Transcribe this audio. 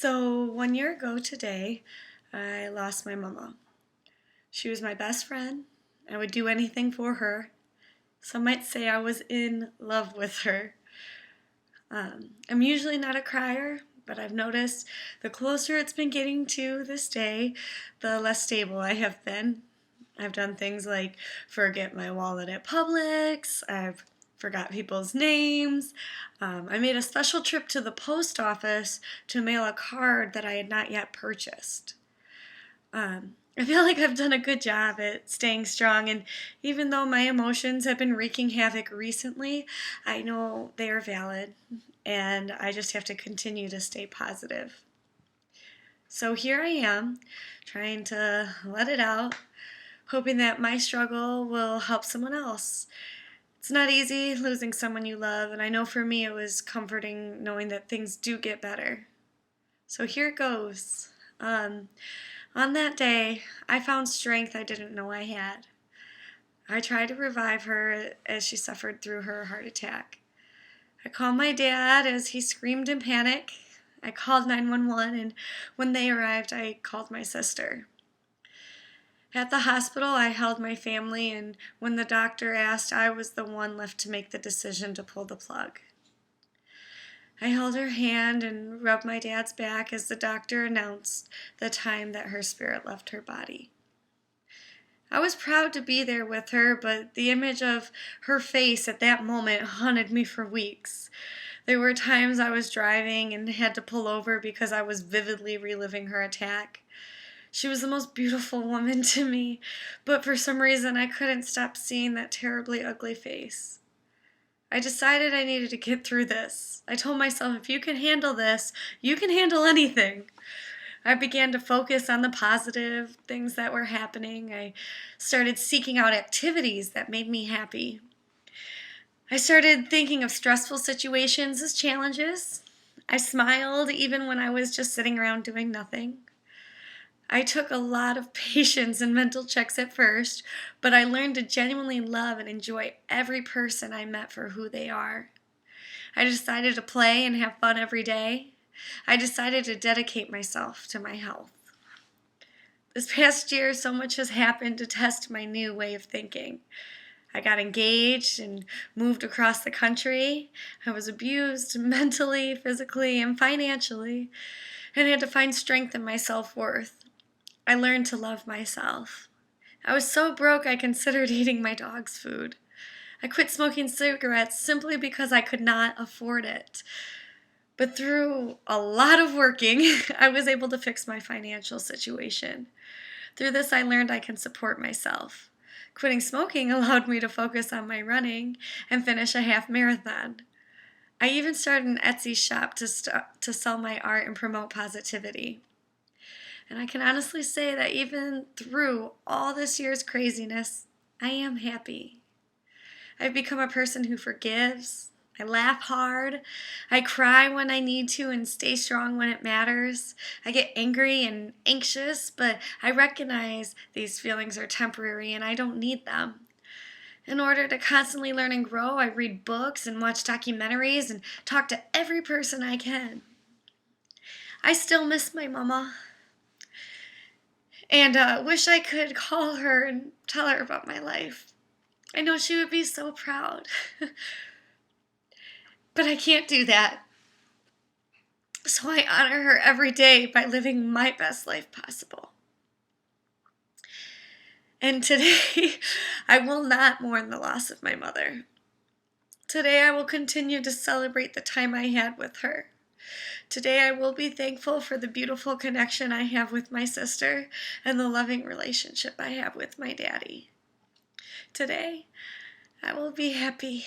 So 1 year ago today, I lost my mama. She was my best friend. I would do anything for her. Some might say I was in love with her. I'm usually not a crier, but I've noticed the closer it's been getting to this day, the less stable I have been. I've done things like forget my wallet at Publix. I've forgot people's names. I made a special trip to the post office to mail a card that I had not yet purchased. I feel like I've done a good job at staying strong, and even though my emotions have been wreaking havoc recently, I know they are valid, and I just have to continue to stay positive. So here I am, trying to let it out, hoping that my struggle will help someone else. It's not easy losing someone you love, and I know for me it was comforting knowing that things do get better. So here it goes. On that day, I found strength I didn't know I had. I tried to revive her as she suffered through her heart attack. I called my dad as he screamed in panic. I called 911, and when they arrived, I called my sister. At the hospital, I held my family, and when the doctor asked, I was the one left to make the decision to pull the plug. I held her hand and rubbed my dad's back as the doctor announced the time that her spirit left her body. I was proud to be there with her, but the image of her face at that moment haunted me for weeks. There were times I was driving and had to pull over because I was vividly reliving her attack. She was the most beautiful woman to me, but for some reason I couldn't stop seeing that terribly ugly face. I decided I needed to get through this. I told myself, if you can handle this, you can handle anything. I began to focus on the positive things that were happening. I started seeking out activities that made me happy. I started thinking of stressful situations as challenges. I smiled even when I was just sitting around doing nothing. I took a lot of patience and mental checks at first, but I learned to genuinely love and enjoy every person I met for who they are. I decided to play and have fun every day. I decided to dedicate myself to my health. This past year, so much has happened to test my new way of thinking. I got engaged and moved across the country. I was abused mentally, physically, and financially, and had to find strength in my self-worth. I learned to love myself. I was so broke I considered eating my dog's food. I quit smoking cigarettes simply because I could not afford it. But through a lot of working, I was able to fix my financial situation. Through this, I learned I can support myself. Quitting smoking allowed me to focus on my running and finish a half marathon. I even started an Etsy shop to sell my art and promote positivity. And I can honestly say that even through all this year's craziness, I am happy. I've become a person who forgives. I laugh hard. I cry when I need to and stay strong when it matters. I get angry and anxious, but I recognize these feelings are temporary and I don't need them. In order to constantly learn and grow, I read books and watch documentaries and talk to every person I can. I still miss my mama. And wish I could call her and tell her about my life. I know she would be so proud. But I can't do that. So I honor her every day by living my best life possible. And today, I will not mourn the loss of my mother. Today, I will continue to celebrate the time I had with her. Today, I will be thankful for the beautiful connection I have with my sister and the loving relationship I have with my daddy. Today, I will be happy.